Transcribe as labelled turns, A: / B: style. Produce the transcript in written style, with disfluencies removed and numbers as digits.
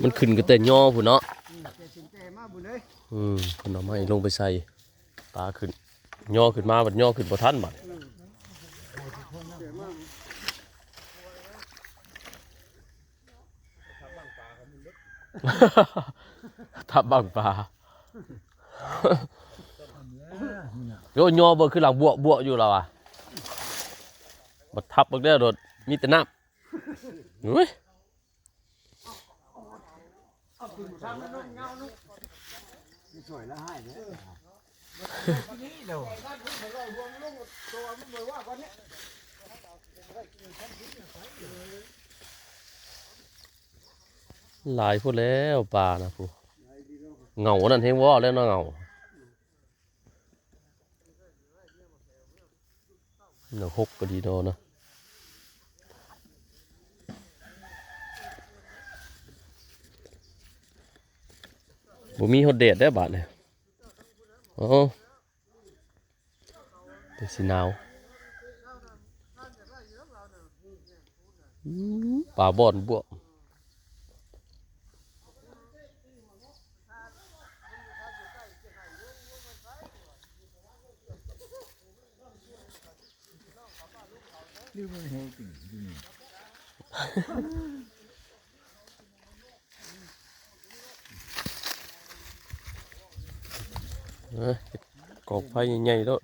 A: มันขึ้นก็แต่ย่อพุ่นเนาะคนเอาไม้ลงไปใส่ปลาขึ้นย่อขึ้นมาบัดย่อขึ้นบ่ทันบัดทับบังปลาโยย่อบ่คือหลังบวอยู่แล้วอ่ะบ่ทับบักได้โดดมีแต่น้ำเฮ้ย
B: สวยแล้วให้เนี่ย
A: หลายพูดแล้วปลานะพูเงานั่นเฮงว่าแล้วเนาะเงาเนาะหกก็ดีโดนะบ่มีฮอดเดดได้บาดเนี่ยอ๋อแต่สิหนาวปลาบ่อนบวกกอกไฟใหญ่ๆแล้ว